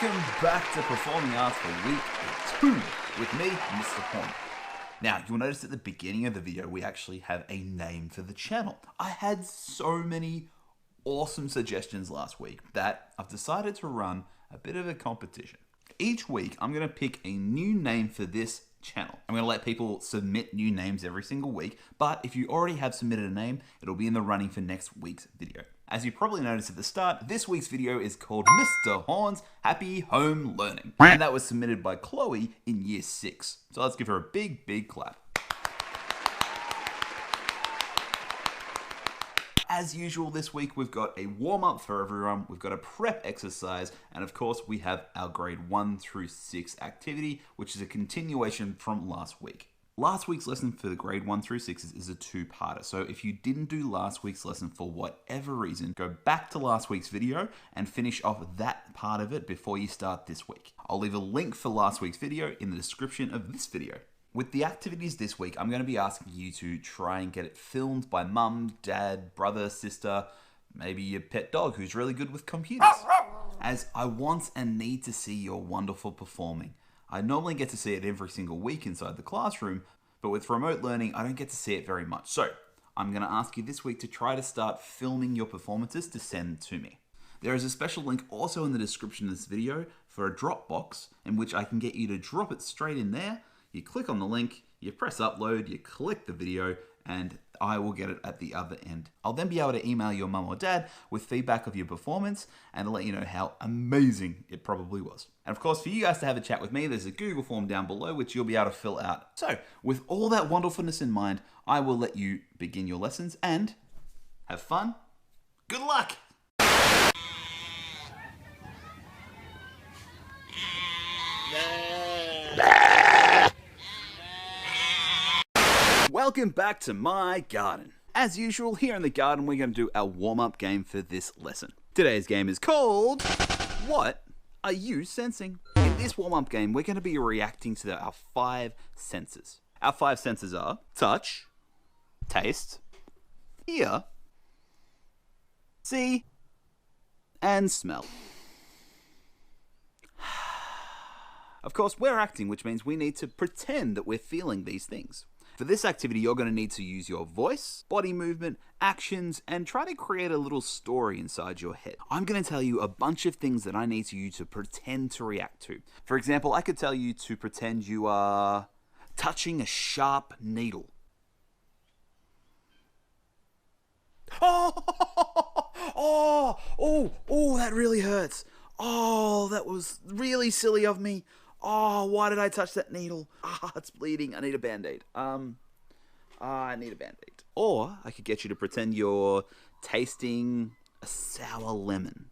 Welcome back to Performing Arts for week 2 with me, Mr. Horne. Now, you'll notice at the beginning of the video, we actually have a name for the channel. I had so many awesome suggestions last week that I've decided to run a bit of a competition. Each week, I'm going to pick a new name for this channel. I'm going to let people submit new names every single week, but if you already have submitted a name, it'll be in the running for next week's video. As you probably noticed at the start, this week's video is called Mr. Horne's Happy Home Learning, and that was submitted by Chloe in year 6. So let's give her a big, big clap. As usual this week, we've got a warm-up for everyone, we've got a prep exercise, and of course we have our grade 1 through 6 activity, which is a continuation from last week. Last week's lesson for the grade 1 through 6 is a two-parter, so if you didn't do last week's lesson for whatever reason, go back to last week's video and finish off that part of it before you start this week. I'll leave a link for last week's video in the description of this video. With the activities this week, I'm going to be asking you to try and get it filmed by mum, dad, brother, sister, maybe your pet dog who's really good with computers. As I want and need to see your wonderful performing. I normally get to see it every single week inside the classroom, but with remote learning, I don't get to see it very much. So I'm going to ask you this week to try to start filming your performances to send to me. There is a special link also in the description of this video for a Dropbox in which I can get you to drop it straight in there. You click on the link, you press upload, you click the video, and I will get it at the other end. I'll then be able to email your mum or dad with feedback of your performance and let you know how amazing it probably was. And of course, for you guys to have a chat with me, there's a Google form down below which you'll be able to fill out. So, with all that wonderfulness in mind, I will let you begin your lessons and have fun. Good luck! Welcome back to my garden. As usual, here in the garden, we're going to do our warm-up game for this lesson. Today's game is called What Are You Sensing? In this warm-up game, we're going to be reacting to our 5 senses. Our 5 senses are touch, taste, hear, see, and smell. Of course, we're acting, which means we need to pretend that we're feeling these things. For this activity, you're going to need to use your voice, body movement, actions, and try to create a little story inside your head. I'm going to tell you a bunch of things that I need you to pretend to react to. For example, I could tell you to pretend you are touching a sharp needle. Oh, that really hurts. Oh, that was really silly of me. Oh, why did I touch that needle? It's bleeding. I need a Band-Aid. I need a Band-Aid. Or I could get you to pretend you're tasting a sour lemon.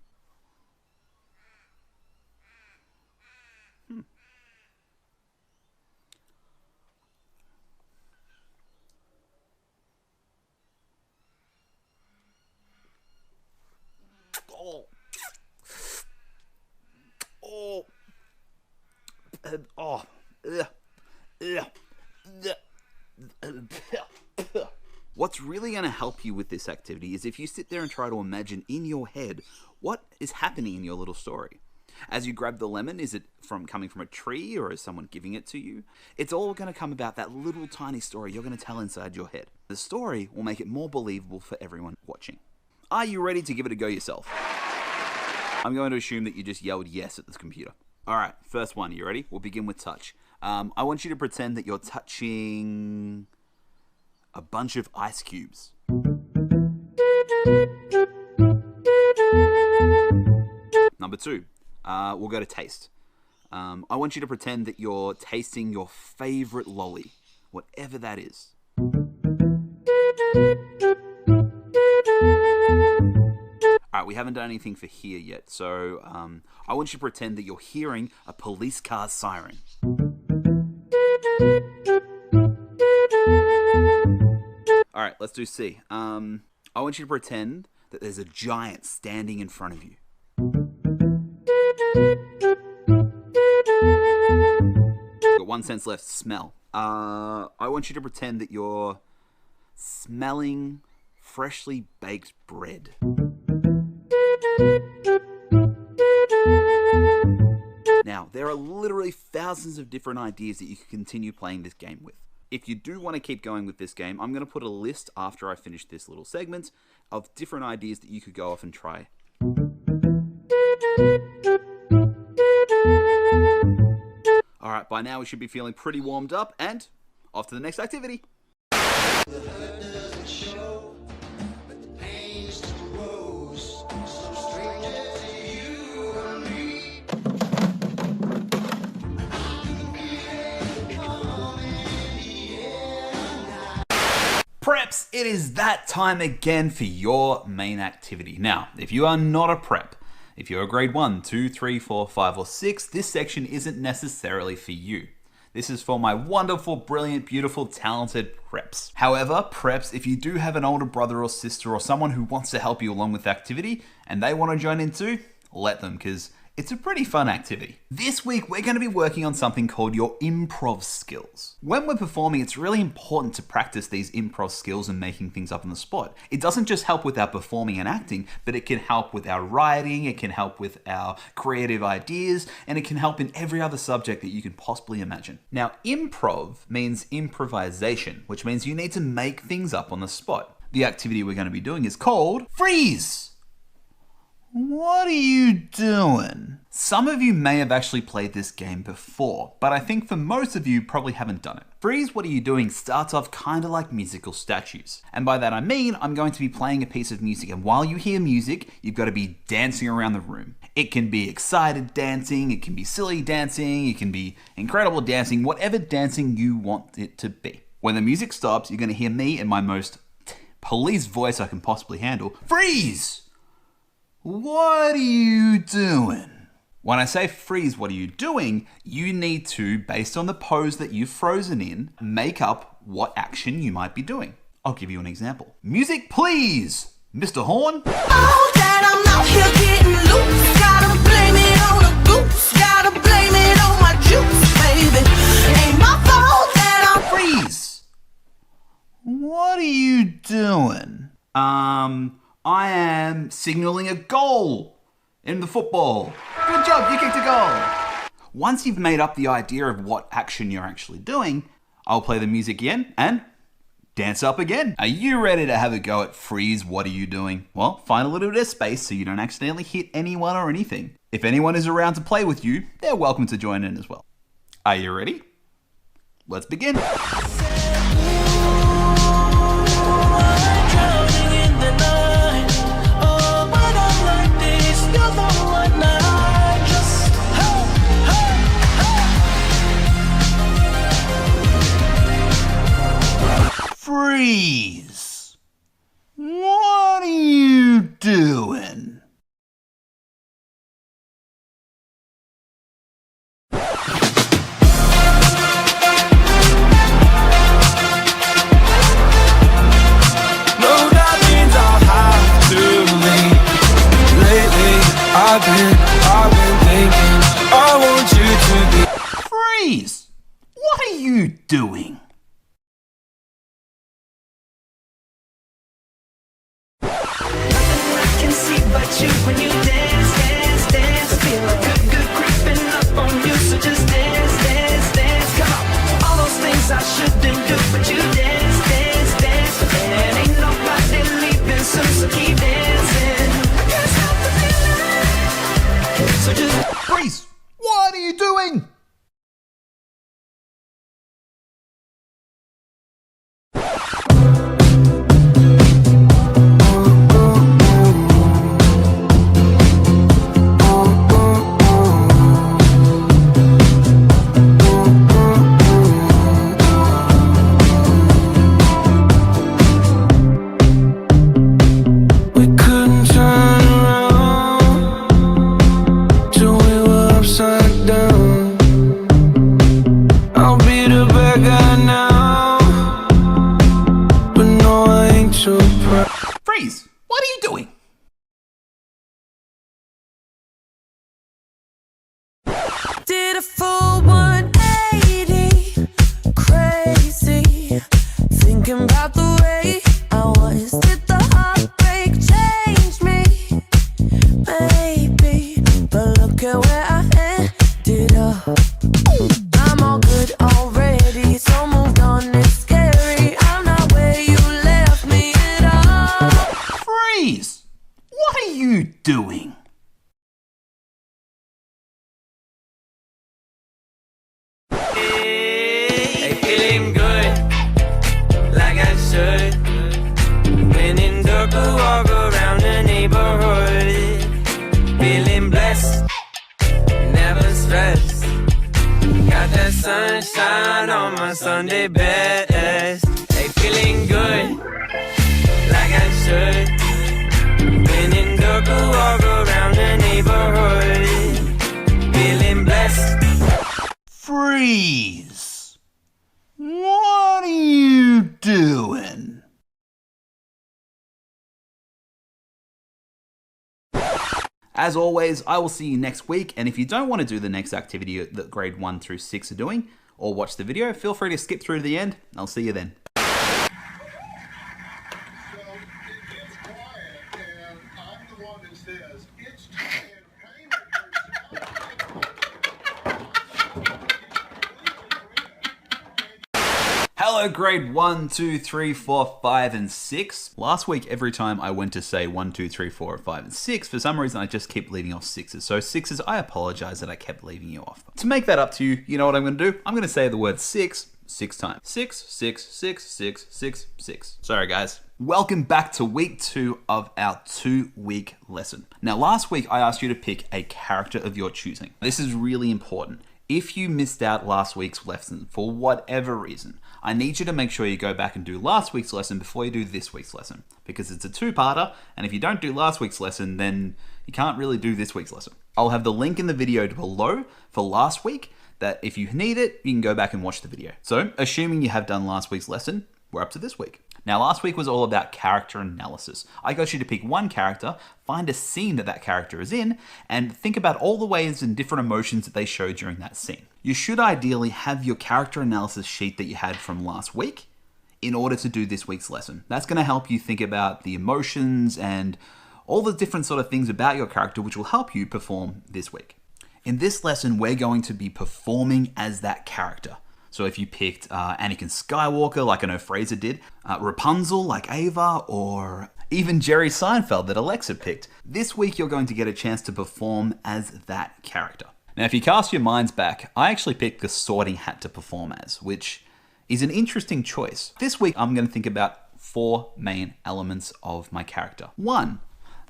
What's really going to help you with this activity is if you sit there and try to imagine in your head what is happening in your little story. As you grab the lemon, is it coming from a tree or is someone giving it to you? It's all going to come about that little tiny story you're going to tell inside your head. The story will make it more believable for everyone watching. Are you ready to give it a go yourself? I'm going to assume that you just yelled yes at this computer. All right, first one. You ready? We'll begin with touch. I want you to pretend that you're touching a bunch of ice cubes. Number 2, we'll go to taste. I want you to pretend that you're tasting your favorite lolly, whatever that is. Alright, we haven't done anything for here yet, so I want you to pretend that you're hearing a police car siren. Alright, let's do C. I want you to pretend that there's a giant standing in front of you. Got 1 sense left, smell. I want you to pretend that you're smelling freshly baked bread. thousands of different ideas that you can continue playing this game with. If you do want to keep going with this game, I'm going to put a list after I finish this little segment of different ideas that you could go off and try. Alright, by now we should be feeling pretty warmed up, and off to the next activity. Preps, it is that time again for your main activity. Now, if you are not a prep, if you're a grade 1, 2, 3, 4, 5, or 6, this section isn't necessarily for you. This is for my wonderful, brilliant, beautiful, talented preps. However, preps, if you do have an older brother or sister or someone who wants to help you along with the activity and they want to join in too, let them, because it's a pretty fun activity. This week, we're going to be working on something called your improv skills. When we're performing, it's really important to practice these improv skills and making things up on the spot. It doesn't just help with our performing and acting, but it can help with our writing, it can help with our creative ideas, and it can help in every other subject that you can possibly imagine. Now, improv means improvisation, which means you need to make things up on the spot. The activity we're going to be doing is called Freeze! What are you doing? Some of you may have actually played this game before, but I think for most of you probably haven't done it. Freeze, what are you doing starts off kind of like musical statues. And by that I mean, I'm going to be playing a piece of music, and while you hear music, you've got to be dancing around the room. It can be excited dancing, it can be silly dancing, it can be incredible dancing, whatever dancing you want it to be. When the music stops, you're going to hear me in my most police voice I can possibly handle. Freeze! What are you doing? When I say freeze, what are you doing? You need to, based on the pose that you've frozen in, make up what action you might be doing. I'll give you an example. Music, please, Mr. Horne. Oh, Dad, I'm out here getting loose. Gotta blame it on the goose. Gotta blame it on my juice, baby. Ain't my fault that I'm freeze. What are you doing? I am signaling a goal in the football. Good job, you kicked a goal. Once you've made up the idea of what action you're actually doing, I'll play the music again and dance up again. Are you ready to have a go at Freeze? What are you doing? Well, find a little bit of space so you don't accidentally hit anyone or anything. If anyone is around to play with you, they're welcome to join in as well. Are you ready? Let's begin. Freeze! What are you doing? I've been thinking, I want you to be. Freeze! What are you doing? Nothing I can see but you when you dance, dance, dance. Feel like good creeping up on you, so just dance, dance, dance. Come on, all those things I shouldn't do, but you dance, dance, dance. And ain't nobody leaving soon, so keep dancing. I can't stop the feeling. So just freeze! What are you doing? sunshine on my Sunday best. Hey, feeling good, like I should. When in dark, walk around the neighborhood. Feeling blessed. Freeze! What are you doing? As always, I will see you next week, and if you don't want to do the next activity that grade 1 through 6 are doing, or watch the video, feel free to skip through to the end. I'll see you then. Hello grade 1, 2, 3, 4, 5, and 6. Last week, every time I went to say 1, 2, 3, 4, 5, and 6, for some reason I just keep leaving off 6s. So 6s, I apologize that I kept leaving you off. To make that up to you, you know what I'm going to do? I'm going to say the word 6 times. 6, 6, 6, 6, 6, 6. Sorry guys. Welcome back to week 2 of our 2-week lesson. Now last week I asked you to pick a character of your choosing. This is really important. If you missed out last week's lesson for whatever reason, I need you to make sure you go back and do last week's lesson before you do this week's lesson, because it's a 2-parter, and if you don't do last week's lesson, then you can't really do this week's lesson. I'll have the link in the video below for last week, that if you need it, you can go back and watch the video. So, assuming you have done last week's lesson, we're up to this week. Now, last week was all about character analysis. I got you to pick one character, find a scene that character is in, and think about all the ways and different emotions that they show during that scene. You should ideally have your character analysis sheet that you had from last week in order to do this week's lesson. That's going to help you think about the emotions and all the different sort of things about your character, which will help you perform this week. In this lesson, we're going to be performing as that character. So if you picked Anakin Skywalker, like I know Fraser did, Rapunzel, like Ava, or even Jerry Seinfeld that Alexa picked, this week you're going to get a chance to perform as that character. Now, if you cast your minds back, I actually picked the Sorting Hat to perform as, which is an interesting choice. This week, I'm going to think about 4 main elements of my character. 1,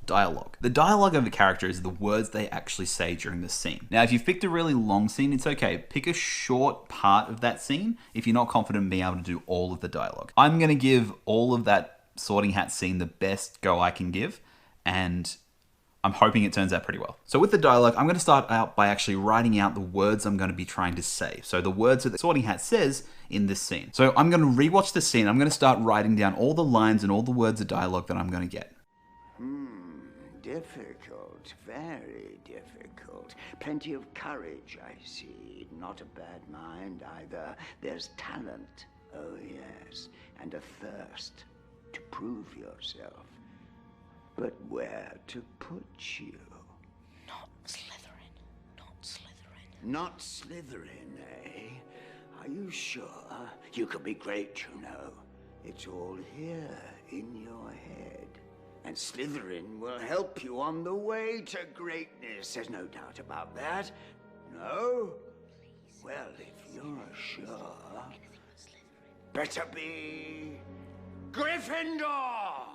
dialogue. The dialogue of a character is the words they actually say during the scene. Now, if you've picked a really long scene, it's okay. Pick a short part of that scene if you're not confident in being able to do all of the dialogue. I'm going to give all of that Sorting Hat scene the best go I can give, and I'm hoping it turns out pretty well. So with the dialogue, I'm going to start out by actually writing out the words I'm going to be trying to say. So the words that the Sorting Hat says in this scene. So I'm going to rewatch the scene. I'm going to start writing down all the lines and all the words of dialogue that I'm going to get. Difficult, very difficult. Plenty of courage, I see. Not a bad mind either. There's talent, oh yes, and a thirst to prove yourself. But where to put you? Not Slytherin. Not Slytherin. Not Slytherin, eh? Are you sure? You could be great, you know. It's all here in your head. And Slytherin will help you on the way to greatness. There's no doubt about that. No? Well, if you're sure, better be Gryffindor!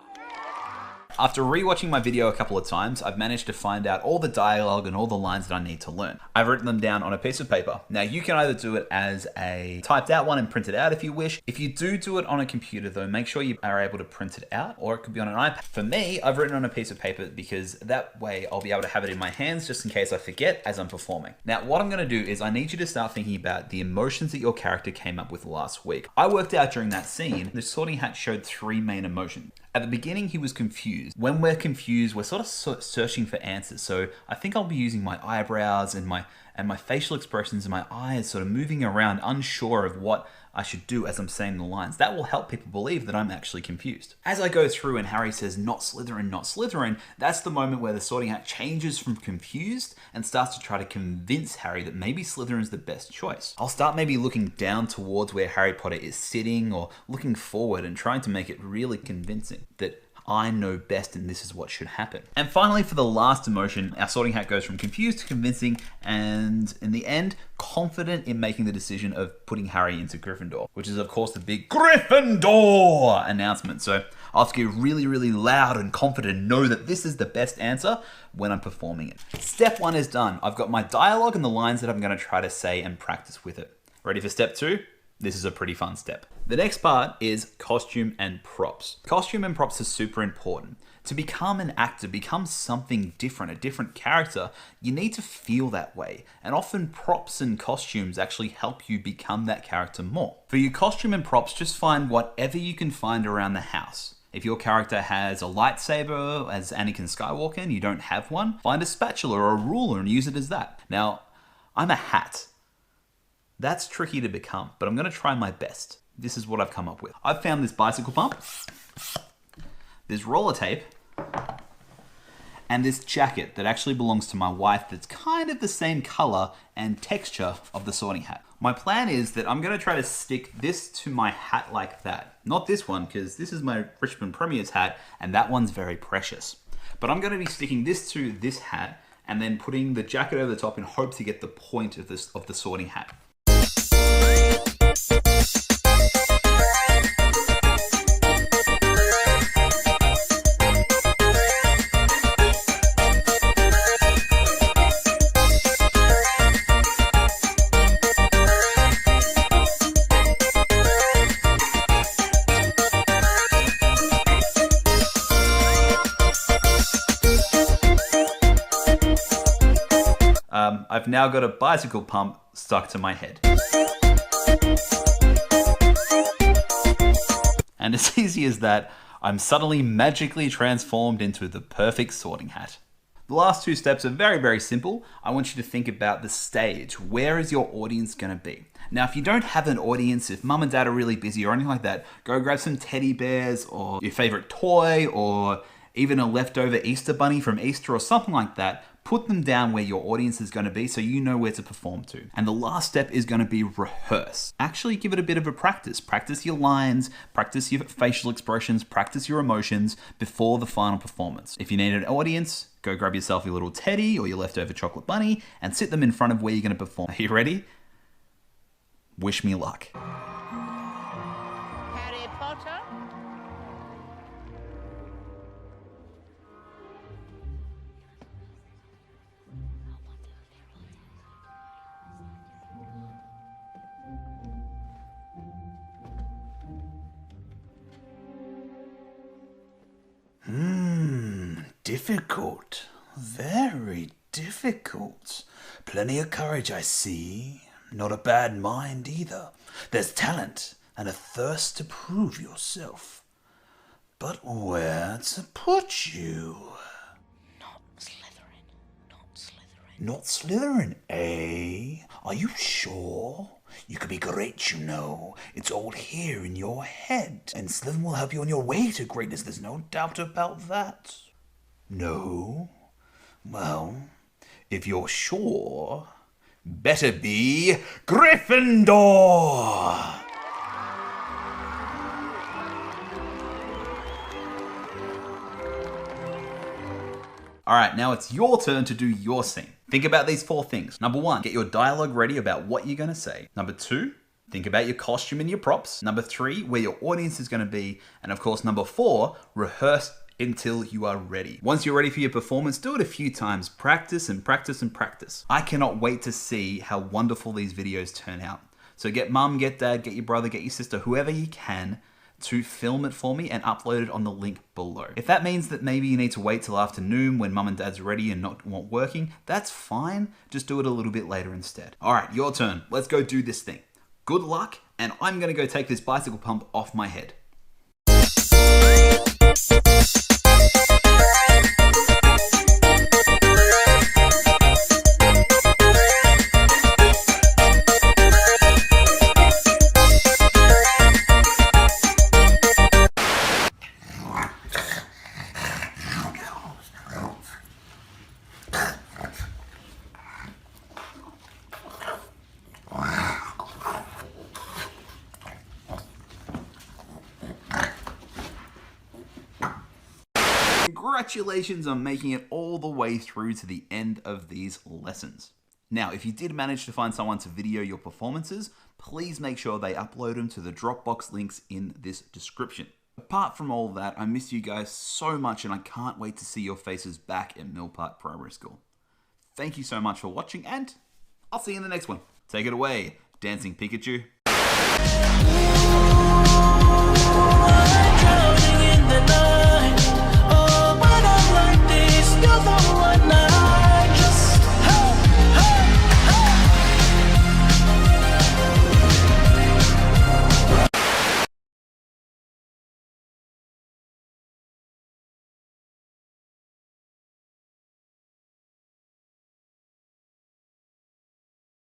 After rewatching my video a couple of times, I've managed to find out all the dialogue and all the lines that I need to learn. I've written them down on a piece of paper. Now you can either do it as a typed out one and print it out if you wish. If you do it on a computer though, make sure you are able to print it out, or it could be on an iPad. For me, I've written on a piece of paper because that way I'll be able to have it in my hands just in case I forget as I'm performing. Now what I'm gonna do is I need you to start thinking about the emotions that your character came up with last week. I worked out during that scene, the Sorting Hat showed 3 main emotions. At the beginning, he was confused. When we're confused, we're sort of searching for answers. So I think I'll be using my eyebrows and my facial expressions and my eyes sort of moving around, unsure of what I should do as I'm saying the lines. That will help people believe that I'm actually confused. As I go through and Harry says, not Slytherin, that's the moment where the Sorting Hat changes from confused and starts to try to convince Harry that maybe Slytherin's the best choice. I'll start maybe looking down towards where Harry Potter is sitting or looking forward and trying to make it really convincing that I know best and this is what should happen. And finally, for the last emotion, our Sorting Hat goes from confused to convincing and in the end, confident in making the decision of putting Harry into Gryffindor, which is of course the big Gryffindor announcement. So I'll have to get really, really loud and confident and know that this is the best answer when I'm performing it. Step 1 is done. I've got my dialogue and the lines that I'm going to try to say and practice with it. Ready for step 2? This is a pretty fun step. The next part is costume and props. Costume and props are super important. To become an actor, become something different, a different character, you need to feel that way. And often props and costumes actually help you become that character more. For your costume and props, just find whatever you can find around the house. If your character has a lightsaber as Anakin Skywalker and you don't have one, find a spatula or a ruler and use it as that. Now, I'm a hat. That's tricky to become, but I'm going to try my best. This is what I've come up with. I've found this bicycle pump, this roller tape, and this jacket that actually belongs to my wife that's kind of the same color and texture of the sorting hat. My plan is that I'm going to try to stick this to my hat like that. Not this one, because this is my Richmond Premier's hat, and that one's very precious. But I'm going to be sticking this to this hat, and then putting the jacket over the top in hope to get the point of the sorting hat. I've now got a bicycle pump stuck to my head. And as easy as that, I'm suddenly magically transformed into the perfect sorting hat. The last 2 steps are very, very simple. I want you to think about the stage. Where is your audience going to be? Now, if you don't have an audience, if mum and dad are really busy or anything like that, go grab some teddy bears or your favorite toy or even a leftover Easter bunny from Easter or something like that. Put them down where your audience is going to be so you know where to perform to. And the last step is going to be rehearse. Actually give it a bit of a practice. Practice your lines, practice your facial expressions, practice your emotions before the final performance. If you need an audience, go grab yourself your little teddy or your leftover chocolate bunny and sit them in front of where you're going to perform. Are you ready? Wish me luck. Harry Potter? Difficult. Very difficult. Plenty of courage, I see. Not a bad mind either. There's talent and a thirst to prove yourself. But where to put you? Not Slytherin. Not Slytherin. Not Slytherin, eh? Are you sure? You could be great, you know. It's all here in your head. And Slytherin will help you on your way to greatness. There's no doubt about that. No? Well, if you're sure, better be Gryffindor! Alright, now it's your turn to do your scene. Think about these 4 things. Number 1, get your dialogue ready about what you're going to say. Number 2, think about your costume and your props. Number 3, where your audience is going to be. And of course, number 4, rehearse until you are ready. Once you're ready for your performance, do it a few times. Practice and practice and practice. I cannot wait to see how wonderful these videos turn out. So get mum, get dad, get your brother, get your sister, whoever you can, to film it for me and upload it on the link below. If that means that maybe you need to wait till afternoon when mum and dad's ready and not working, that's fine. Just do it a little bit later instead. All right, your turn. Let's go do this thing. Good luck, and I'm gonna go take this bicycle pump off my head. Congratulations on making it all the way through to the end of these lessons. Now, if you did manage to find someone to video your performances, please make sure they upload them to the Dropbox links in this description. Apart from all that, I miss you guys so much and I can't wait to see your faces back at Mill Park Primary School. Thank you so much for watching and I'll see you in the next one. Take it away, Dancing Pikachu.